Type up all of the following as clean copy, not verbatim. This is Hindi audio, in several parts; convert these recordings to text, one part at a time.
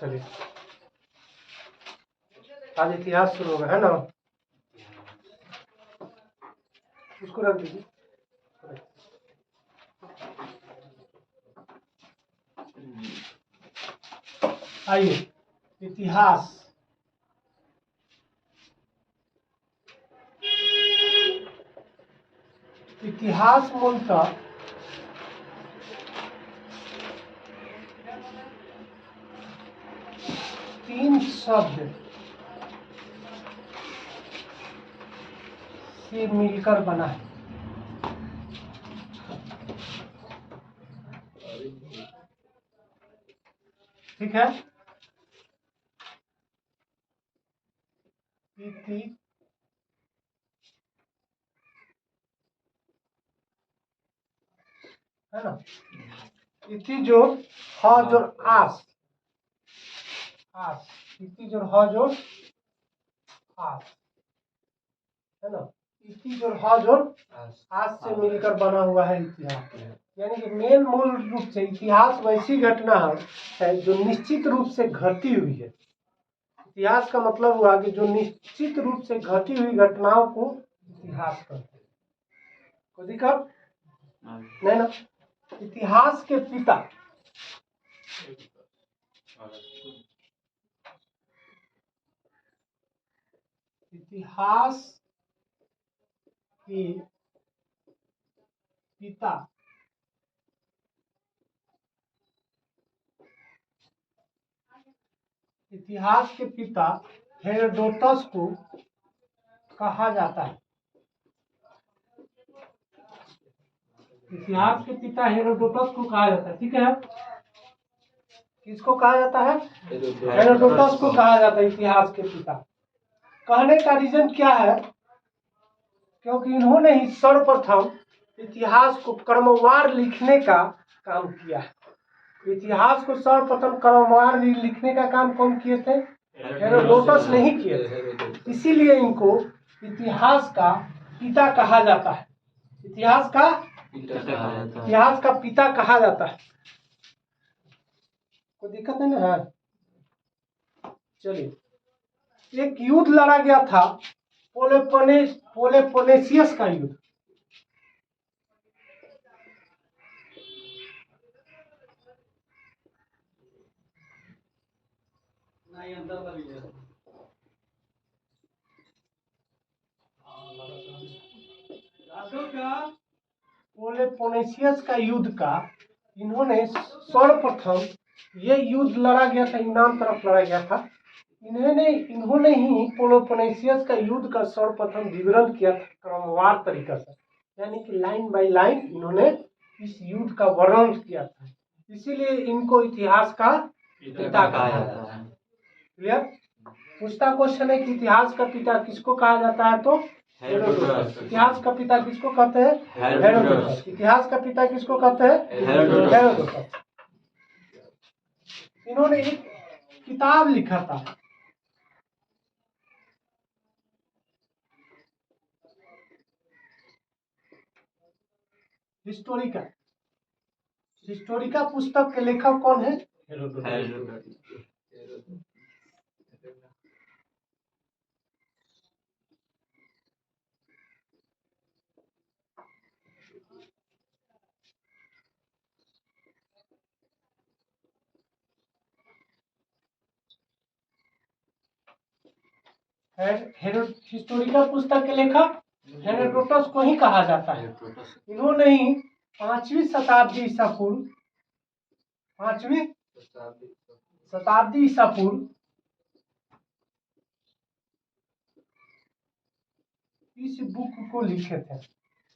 चलिए आज इतिहास शुरू होगा, है ना। उसको रख दीजिए। आइए, इतिहास। इतिहास मूलतः तीन शब्द से मिलकर बना है। ठीक है। इति है ना। इति जोड़ ह जोड़ आस, आस। इति जोड़ ह जोड़ आस, है ना। इति जोड़ ह जोड़ आस से मिलकर बना हुआ है इतिहास। यानी कि मेन मूल रूप से इतिहास वैसी घटना है जो निश्चित रूप से घटी हुई है। इतिहास का मतलब हुआ कि जो निश्चित रूप से घटी हुई घटनाओं को इतिहास कहते हैं। कोई दिक्कत नहीं ना। इतिहास के पिता इतिहास के पिता इतिहास के पिता हेरोडोटस को कहा जाता है। इतिहास के पिता हेरोडोटस को कहा जाता है। ठीक है। किसको कहा जाता है? हेरोडोटस को कहा जाता है इतिहास के पिता। कहने का रीजन क्या है? क्योंकि इन्होंने ही सर्वप्रथम इतिहास को क्रमवार लिखने का काम किया है। इतिहास को सर्वप्रथम क्रमवार लिखने का काम कौन किए थे? हेरोडोटस नहीं किए थे। इसीलिए इनको इतिहास का पिता कहा जाता है। इतिहास का पिता कहा जाता है। कोई दिक्कत नहीं ना है। चलिए, एक युद्ध लड़ा गया था, पेलोपोनेसियस का युद्ध। पेलोपोनेसियस का युद्ध का इन्होंने सर्वप्रथम ये युद्ध लड़ा गया था, यूनान तरफ लड़ा गया था। इन्होंने ही पेलोपोनेसियस का युद्ध का सर्वप्रथम विवरण किया था क्रमवार तरीका से, यानी कि लाइन बाय लाइन इन्होंने इस युद्ध का वर्णन किया था। इसीलिए इनको इतिहास का पिता कहा जाता है। क्लियर? पूछता क्वेश्चन है कि इतिहास का पिता किसको कहा जाता है? तो हेरोडोटस। इतिहास का पिता किसको कहते हैं? हेरोडोटस। इतिहास का पिता किसको कहते हैं? हेरोडोटस। इन्होंने एक किताब लिखा था, हिस्टोरिका। हिस्टोरिका पुस्तक के लेखक कौन है? हेरोडोटस। हिस्टोरिका पुस्तक के लेखक हेरोडोटस को ही कहा जाता है। इन्होंने ही 5वीं शताब्दी ईसा पूर्व 5वीं शताब्दी ईसा पूर्व इस बुक को लिखे थे।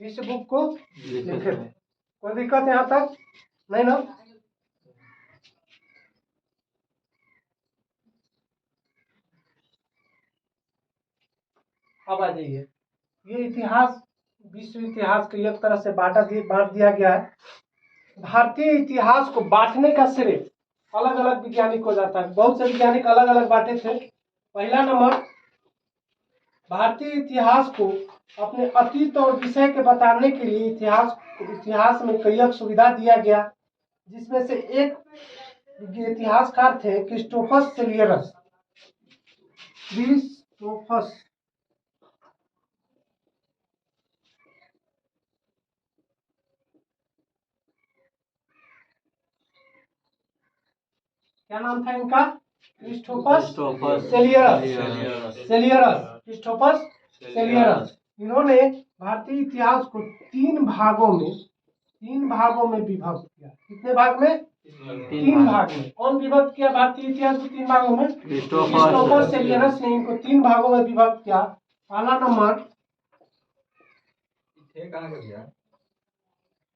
इस बुक को लिखे थे। कोई दिक्कत यहाँ तक नहीं ना? अब आ जाइए, ये इतिहास विश्व इतिहास को एक तरह से बांट दिया गया है। भारतीय इतिहास को बांटने का श्रेय अलग अलग वैज्ञानिक को जाता है। बहुत से वैज्ञानिक अलग अलग बांटे थे। पहला नंबर, भारतीय इतिहास को अपने अतीत और विषय के बताने के लिए इतिहास में कई सुविधा दिया गया, जिसमें से एक ये इतिहासकार थे क्रिस्टोफर सेलियरस। क्रिस्टोफस क्या नाम था इनका? क्रिस्टोफस सेलियरस। क्रिस्टोफस सेलियरस। इन्होंने भारतीय इतिहास को तीन भागों में विभक्त किया। कितने भाग में? तीन भाग में। कौन विभक्त किया भारतीय इतिहास को तीन भागों में? क्रिस्टोफर सेलियरस ने इनको तीन भागों में विभक्त किया। पहला नंबर,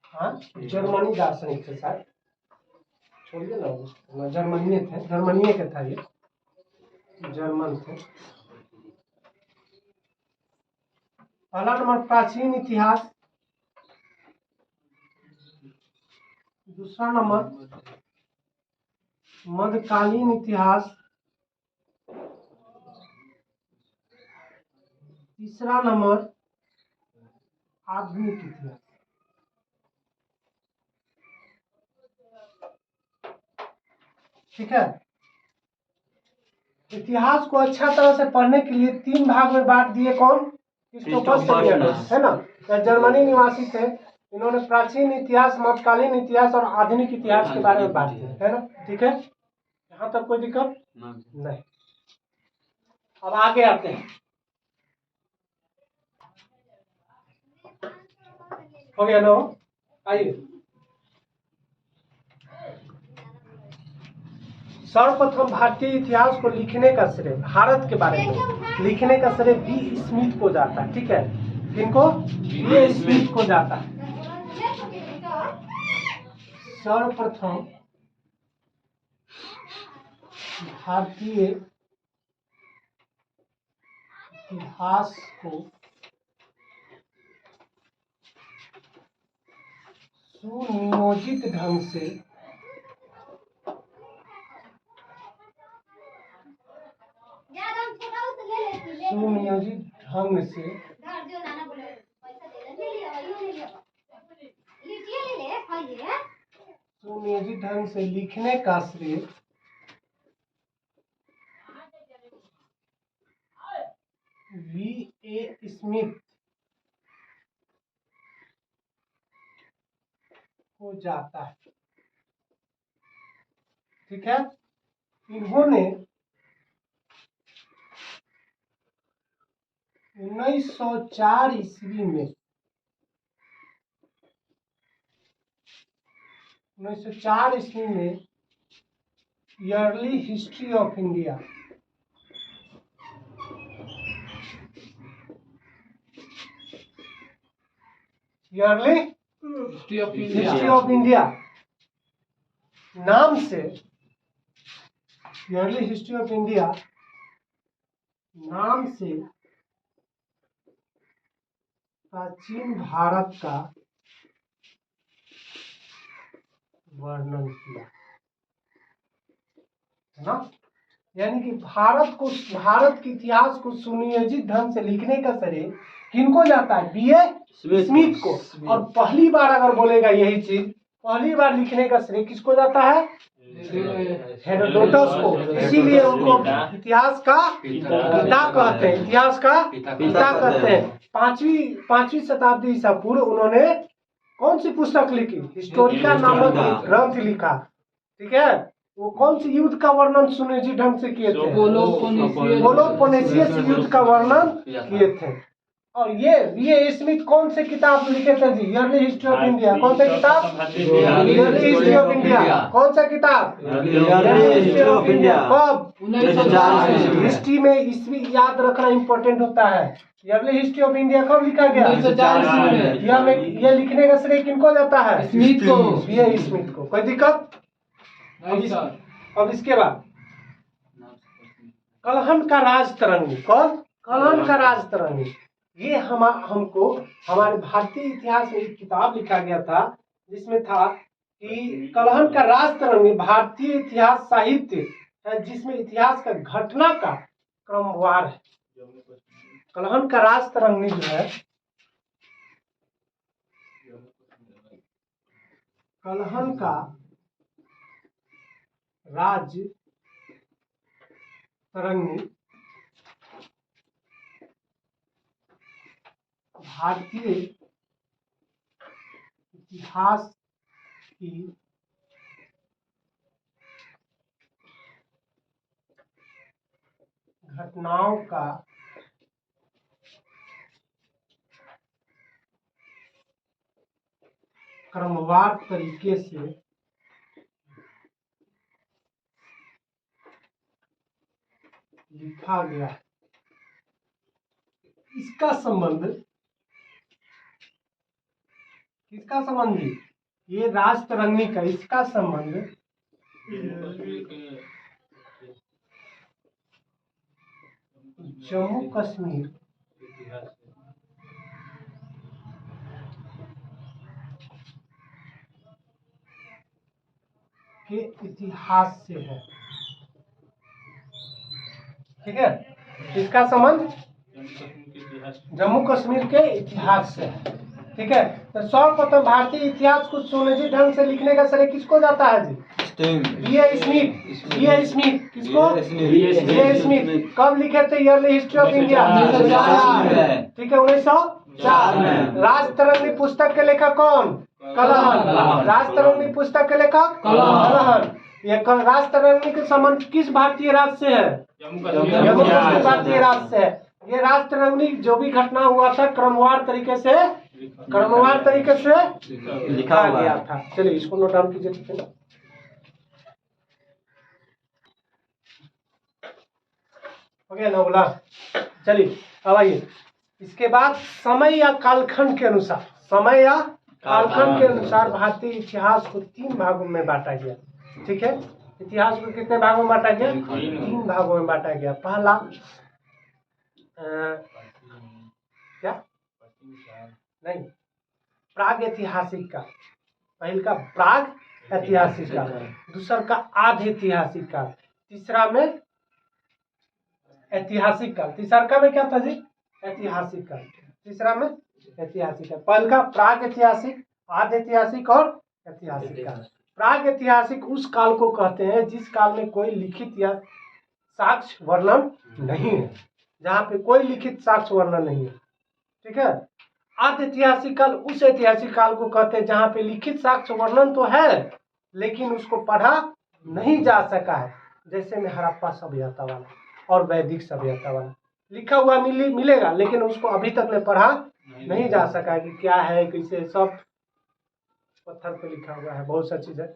हाँ, जर्मनी दार्शनिक थे शायद, छोड़िए ना, जर्मनी के था ये, जर्मन थे। पहला नंबर प्राचीन इतिहास, दूसरा नंबर मध्यकालीन इतिहास, तीसरा नंबर आधुनिक इतिहास। ठीक है। इतिहास को अच्छा तरह से पढ़ने के लिए तीन भाग में बांट दिए। कौन? क्रिस्टोफर सेलियरस, है ना, जर्मनी निवासी थे। इन्होंने प्राचीन इतिहास, मध्यकालीन इतिहास और आधुनिक इतिहास के बारे में बात की, है ना। ठीक है, यहाँ तक कोई दिक्कत नहीं। अब आगे आते हैं। हो गया ना? आइए, सर्वप्रथम भारतीय इतिहास को लिखने का श्रेय, भारत के बारे में लिखने का श्रेय बी स्मिथ को जाता है। ठीक है, किनको? बी स्मिथ को जाता है। सर्वप्रथम भारतीय इतिहास को सुनियोजित ढंग से लिखने का श्रेय वी ए स्मिथ को जाता है। ठीक है, इन्होंने 1904 ईस्वी में 1904 ईस्वी में yearly history of India, yearly history of India नाम से, ईयरली हिस्ट्री ऑफ इंडिया नाम से प्राचीन भारत का वर्णन किया, है ना। यानी कि भारत के इतिहास को सुनियोजित ढंग से लिखने का श्रेय किनको जाता है? बी ए स्मिथ को। और पहली बार अगर बोलेगा यही चीज, पहली बार लिखने का श्रेय किसको जाता है? हेरोडोटस को। इसीलिए उनको इतिहास का पिता कहते हैं, इतिहास का पिता कहते हैं। पांचवी शताब्दी ईसा पूर्व उन्होंने कौन सी पुस्तक लिखी? हिस्टोरिका नामक एक ग्रंथ लिखा। ठीक है, वो कौन सी युद्ध का वर्णन सुनियोजित ढंग से किए थे? पेलोपोनेशियस युद्ध का वर्णन किए थे। और ये स्मिथ कौन से किताब लिखे थे जी? Early history of India. कौन सा किताब? Early history of India. कौन सा किताब? Early history of India. कब? 1904। हिस्ट्री में ईस्वी याद रखना इंपॉर्टेंट होता है। ईयरली हिस्ट्री ऑफ इंडिया कब लिखा गया? 1904 में। ये लिखने का श्रेय किनको जाता है? स्मिथ को, बी स्मिथ को। कोई दिक्कत? अब इसके बाद कलहन का राज तरंगी। कौन? कलहन का राज तरंगी। ये हमको हमारे भारतीय इतिहास में एक किताब लिखा गया था, जिसमें था कि कलहन का राज तरंगी भारतीय इतिहास साहित्य है, जिसमें इतिहास का घटना का क्रमवार है। कलहन का राज तरंगी जो है, कलहन का राज तरंगी भारतीय इतिहास की घटनाओं का क्रमवार तरीके से लिखा गया है। इसका संबंध किसका संबंध है? ये राज तरंगी का, इसका संबंध जम्मू कश्मीर के इतिहास से है। ठीक है, इसका संबंध जम्मू कश्मीर के इतिहास से है। ठीक है, तो सर्वप्रथम भारतीय इतिहास को सुनियोजित ढंग से लिखने का श्रेय किसको जाता है जी? बी.ए. स्मिथ। बी.ए. स्मिथ किसको? बी.ए. स्मिथ। कब लिखे थे ईयरली हिस्ट्री ऑफ इंडिया? 1904। ठीक है, 1904 में। राज तरंगी पुस्तक के लेखक कौन? कलहन। राज तरंगी पुस्तक के लेखक कलहन। ये राज तरंगी के संबंध किस भारतीय राज्य से है? जम्मू कश्मीर भारतीय राज्य से है। ये राज तरंगी जो भी घटना हुआ था क्रमवार तरीके से लिखा गया था। चलिए इसको नोट डाउन कीजिए। हो गया ना बोला? चलिए अब आइए, इसके बाद समय या कालखंड के अनुसार भारतीय इतिहास को 3 भागों में बांटा गया। ठीक है, इतिहास को कितने भागों में बांटा गया? 3 भागों में बांटा गया। पहला क्या नहीं, प्राग ऐतिहासिक काल। पहले का प्राग ऐतिहासिक काल, दूसरा का आध ऐतिहासिक काल, तीसरा में ऐतिहासिक काल। तीसरा का में क्या था जी? ऐतिहासिक काल। तीसरा में ऐतिहासिक काल। पहले का प्राग ऐतिहासिक, आध ऐतिहासिक और ऐतिहासिक काल। प्राग ऐतिहासिक उस काल को कहते हैं जिस काल में कोई लिखित या साक्ष्य वर्णन नहीं है, जहाँ पे कोई लिखित साक्ष्य वर्णन नहीं है। ठीक है, आध ऐतिहासिक काल उस ऐतिहासिक काल को कहते हैं जहाँ पे लिखित साक्ष्य वर्णन तो है लेकिन उसको पढ़ा नहीं जा सका है, जैसे में हड़प्पा सभ्यता वाला और वैदिक सभ्यता वाला। लिखा हुआ मिलेगा लेकिन उसको अभी तक में पढ़ा नहीं जा सका है कि क्या है, कैसे, सब पत्थर पे लिखा हुआ है, बहुत सा चीज है।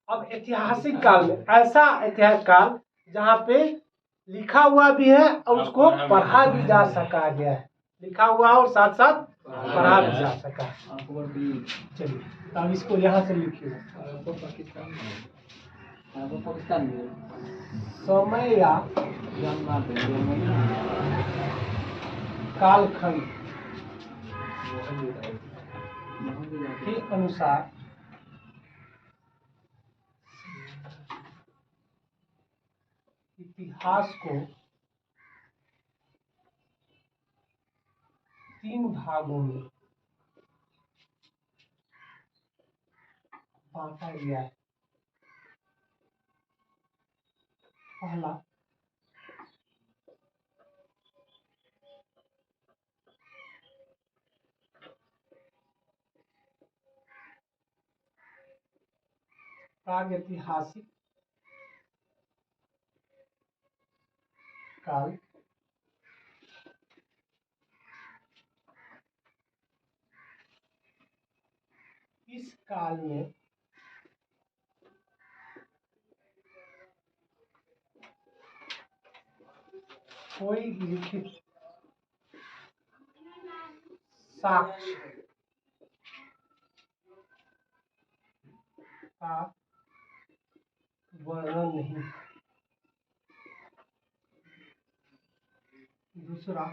अब ऐतिहासिक काल में ऐसा ऐतिहासिक काल जहाँ पे लिखा हुआ भी है और उसको पढ़ा भी जा सका गया है, लिखा हुआ और साथ साथ पढ़ा भी जा सका है। चलिए अब इसको यहाँ से लिखिए। समय या कालखंड के अनुसार इतिहास को 3 भागों में बांटा गया है। पहला प्रागैतिहासिक काल, इस काल में कोई लिखित साक्ष्य का वर्णन नहीं। दूसरा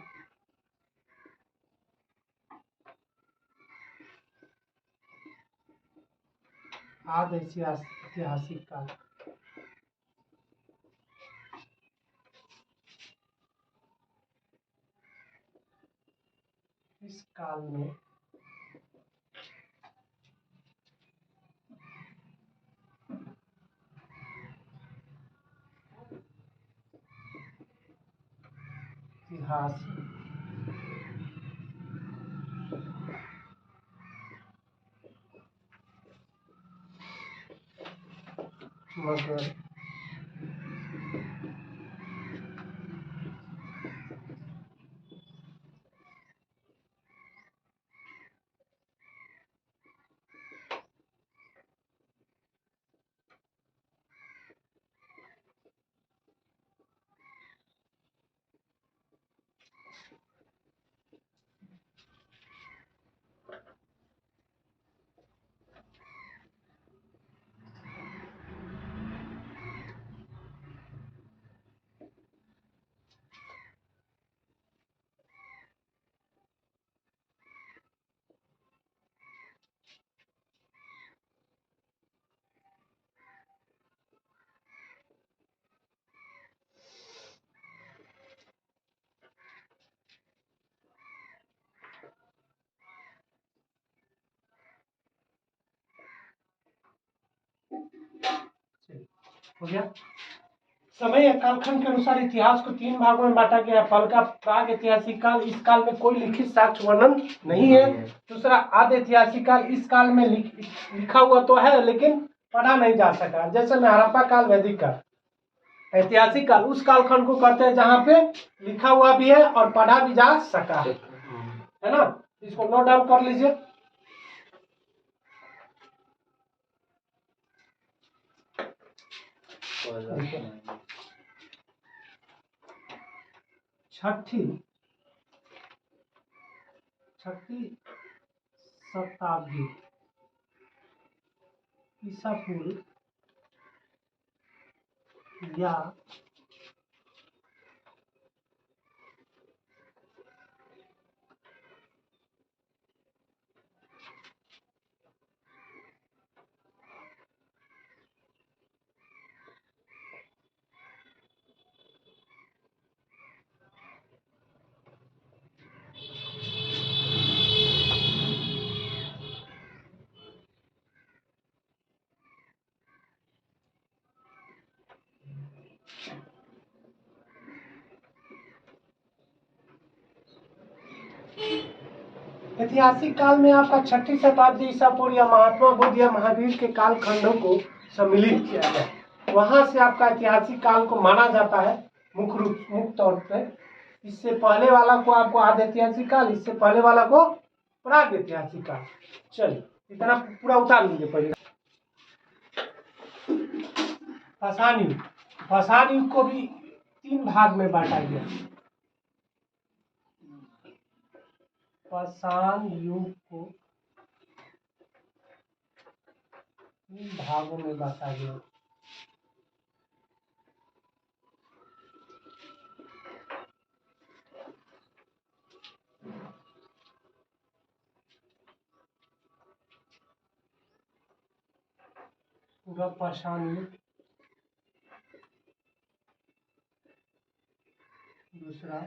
आध ऐतिहासिक काल, इस काल में इतिहास मगर हो गया। समय या कालखंड के अनुसार इतिहास को 3 भागों में बांटा गया है। पहला का प्राग ऐतिहासिक काल, इस काल में कोई लिखित साक्ष्य वर्णन नहीं है। दूसरा आद्य ऐतिहासिक काल, इस काल में लिखा हुआ तो है लेकिन पढ़ा नहीं जा सका। जैसे में हड़प्पा काल, वैदिक काल। ऐतिहासिक काल उस कालखंड को कहते हैं जहाँ पे लिखा हुआ भी है और पढ़ा भी जा सका है ना। इसको नोट डाउन कर लीजिए। छठी शताब्दी ईसा पूर्व या ऐतिहासिक काल में आपका 6ठी शताब्दी ईसा पूर्व या महात्मा बुद्ध या महावीर के काल खंडों को सम्मिलित किया गया। वहां से आपका ऐतिहासिक काल को माना जाता है मुख्य तौर पे। इससे पहले वाला को आपको आद्य ऐतिहासिक काल, इससे पहले वाला को प्राग ऐतिहासिक काल। चलिए इतना पूरा उतार लीजिए। पहले पाषाण युग को भी 3 भाग में बांटा गया। पाषाण युग को 3 भागों में बांटा गया। पूरा पाषाण युग, दूसरा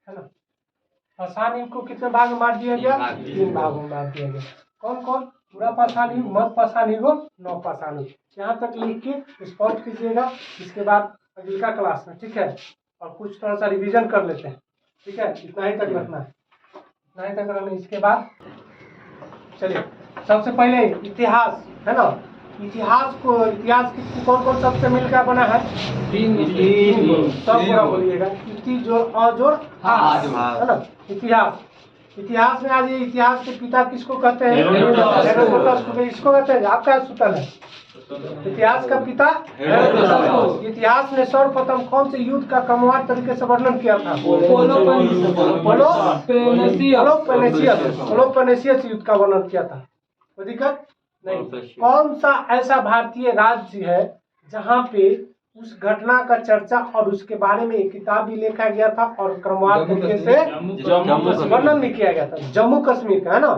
है ना। पाषाण युग को कितने भाग में बांट दिया गया? 3 भागों में बांट दिया गया। कौन कौन? पूरा पाषाण युग, मध्य पाषाण युग, नव पाषाण युग। यहाँ तक लिख के स्पॉट कीजिएगा। इसके बाद अगला क्लास में, ठीक है, और कुछ थोड़ा सा रिवीजन कर लेते हैं, ठीक है। इतना ही तक रखना है, इतना ही तक रखना। इसके बाद चलिए सबसे पहले इतिहास है ना। इतिहास की कौन कौन शब्द से मिलकर बना है? 3 सब पूरा बोलिएगा। इति जोड़ अजोड़ हास है ना। इतिहास में आज ये इतिहास के पिता किसको कहते हैं? हेरोडोटस को। इसको कहते हैं, आपका सूतल है इतिहास का पिता हेरोडोटस। इतिहास ने सर्वप्रथम कौन से युद्ध का क्रमवार तरीके से वर्णन किया था? पेलोपोनेशियस युद्ध का वर्णन किया था। कोई दिक्कत नहीं। कौन सा ऐसा भारतीय राज्य है जहाँ पे उस घटना का चर्चा और उसके बारे में एक किताब भी लिखा गया था और क्रमवार तरीके से वर्णन भी किया गया था। जम्मू कश्मीर का है ना।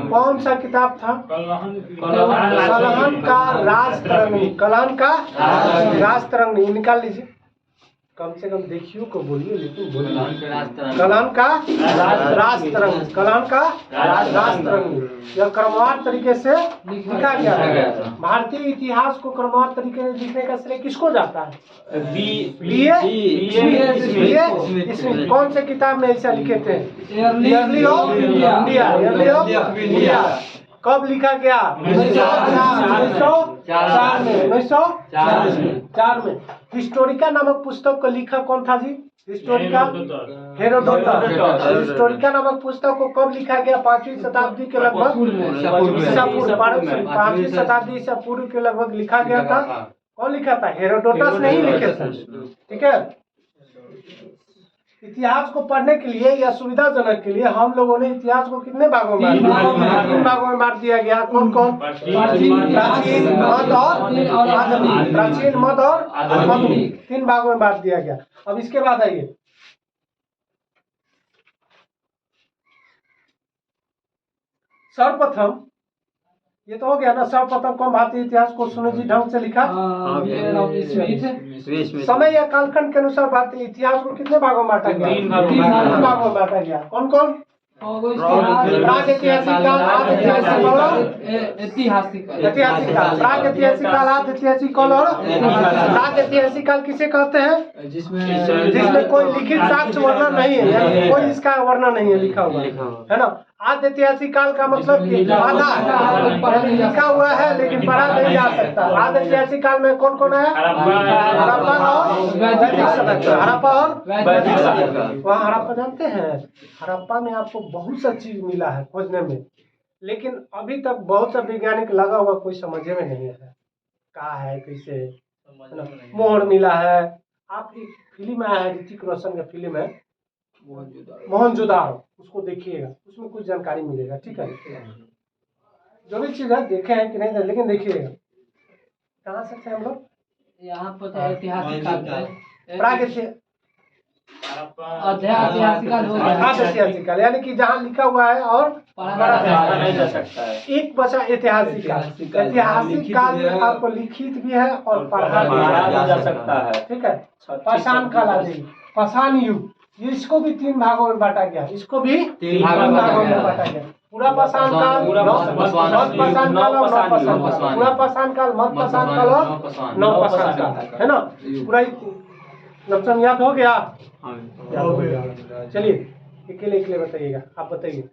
कौन सा किताब था? कलहन का राजतरंगिणी। कलहन का राजतरंगिणी निकाल लीजिए। कम से कम देखियो को बोलिए, लेकिन बोलिए कलहन का राजतरंगिणी। कलहन का राजतरंगिणी यह क्रमवार तरीके से लिखा गया है। भारतीय इतिहास को क्रमवार तरीके से लिखने का श्रेय किसको जाता है? इसमें कौन से किताब में ऐसा लिखे थे? Yearly of India. Yearly of India कब लिखा गया? 1904 में। 1904 में। हिस्टोरिका नामक पुस्तक को लिखा कौन था जी? Historica Herodotus. हिस्टोरिका नामक पुस्तक को कब लिखा गया? 5वीं शताब्दी के लगभग ईसा पूर्व। 5वीं शताब्दी ईसा पूर्व के लगभग लिखा गया था। कौन लिखा था? हेरोडोटस नहीं लिखे थे। ठीक है। इतिहास को पढ़ने के लिए या सुविधाजनक के लिए हम लोगों ने इतिहास को कितने भागों में तीन भागों में बांट दिया गया। कौन कौन? प्राचीन, मध्य और आधुनिक। प्राचीन, मध्य और आधुनिक 3 भागों में बांट दिया गया। अब इसके बाद आइए, सर्वप्रथम ये तो हो गया ना। सर्वप्रथम कौन भारतीय इतिहास को सुनिश्चित ढंग से लिखा? समय या कालखंड के अनुसार भारतीय इतिहास को कितने भागों में बांटा गया? 3 भागों में बांटा गया। कौन कौन? प्रागैतिहासिक काल, आदिऐतिहासिक काल, ऐतिहासिक काल। प्रागैतिहासिक काल, आदिऐतिहासिक काल और प्रागैतिहासिक काल किसे कहते हैं? जिसमें कोई लिखित साक्ष्य वर्णन नहीं है, यानी कोई इसका वर्णन नहीं है लिखा हुआ, है ना। आदिऐतिहासिक काल का मतलब कि आधा लिखा हुआ है लेकिन पढ़ा नहीं जा सकता। आदिऐतिहासिक काल में कौन कौन है? हड़प्पा और वैदिक सभ्यता। हड़प्पा और वैदिक सभ्यता। वहाँ हड़प्पा जानते हैं? हड़प्पा में आपको बहुत सा चीज मिला है खोजने में, लेकिन अभी तक बहुत सा वैज्ञानिक लगा हुआ, कोई समझे में नहीं है कहाँ है, कैसे, मोहर मिला है। आपकी फिल्म आया है, ऋतिक रोशन का फिल्म है मोहनजोदाड़ो, उसको देखिएगा, उसमें कुछ जानकारी मिलेगा। ठीक है। जो भी चीज है देखे हैं कि नहीं, लेकिन देखिएगा। कहाँ से थे हम लोग? यहाँ पर ऐतिहासिक ऐतिहासिक काल यानी कि जहाँ लिखा हुआ है और पढ़ा नहीं जा सकता है। एक बचा ऐतिहासिक काल। ऐतिहासिक काल में आपको लिखित भी है और पढ़ा भी जा सकता है। ठीक है। पाषाण काल आ जाएगी, पाषाण युग, इसको भी 3 भागों में बांटा गया। इसको भी 3 भागों में बांटा गया। पूरा पाषाण काल, मध्य पाषाण काल और नवपाषाण काल। पूरा पाषाण काल, मध्य पाषाण काल और नवपाषाण काल, है ना। पूरा नक्शा याद हो गया? चलिए अकेले अकेले बताइएगा। आप बताइए,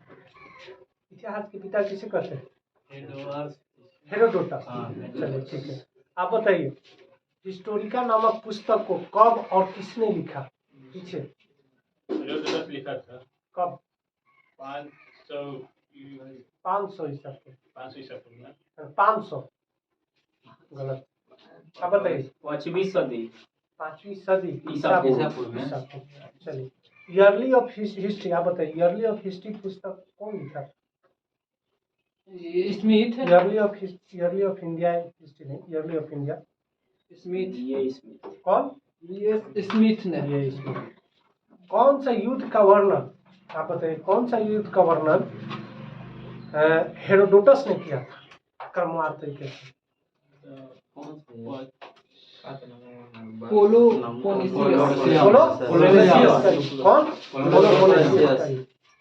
इतिहास के पिता किसे कहते हैं? हेरोडोटस। चलिए ठीक है। आप बताइए, हिस्टोरिका नामक पुस्तक को कब और किसने लिखा? पीछे हेरोडोटस लिखा था। कब? 500 ईसा पूर्व। 500 ईसा पूर्व में। 500 गलत। आप बताइए। 5वीं सदी। 5वीं सदी ईसा पूर्व में। चलिए, ईयरली ऑफ हिस्ट्री आप बताइए। ईयरली ऑफ हिस्ट्री पुस्तक कौन लिखा? Smith. Yearly of India history नहीं, ईयरली ऑफ इंडिया स्मिथ। कौन? स्मिथ ने। ये स्मिथ। कौन सा युद्ध का वर्णन, आप बताइए, कौन सा युद्ध का वर्णन हेरोडोटस ने किया था क्रमवार तरीके से?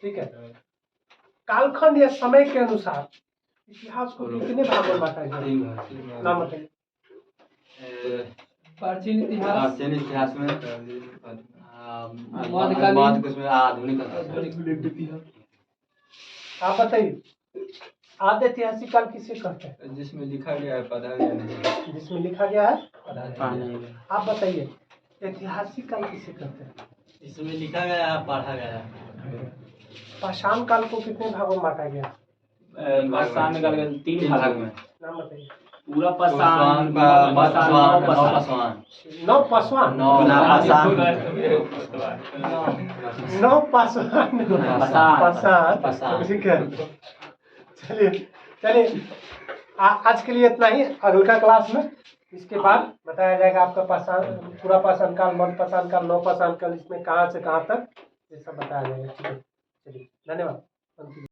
ठीक है। कालखंड या समय के अनुसार इतिहास को कितने भागों में बांटा गया? नाम बताइए। प्राचीन इतिहास में आधुनिक। आप बताइए, आद्य ऐतिहासिक काल किसे कहते हैं? जिसमें लिखा गया है पढ़ा गया नहीं। जिसमें लिखा गया है पढ़ा नहीं। आप बताइए, ऐतिहासिक काल किसे कहते हैं? जिसमें लिखा गया है पढ़ा गया है। पाषाण काल को कितने भागों में बांटा गया? पाषाण काल के 3 भाग में। नाम बताइए। पूरा पाषाण, नवपाषाण। ठीक है। चलिए आज के लिए इतना ही। अगला क्लास में इसके बाद बताया जाएगा आपका पाषाण, पूरा पाषाण काल, मध्य पाषाण काल, नव पाषाण काल, इसमें कहाँ से कहाँ तक ये सब बताया जाएगा। ठीक है, चलिए धन्यवाद।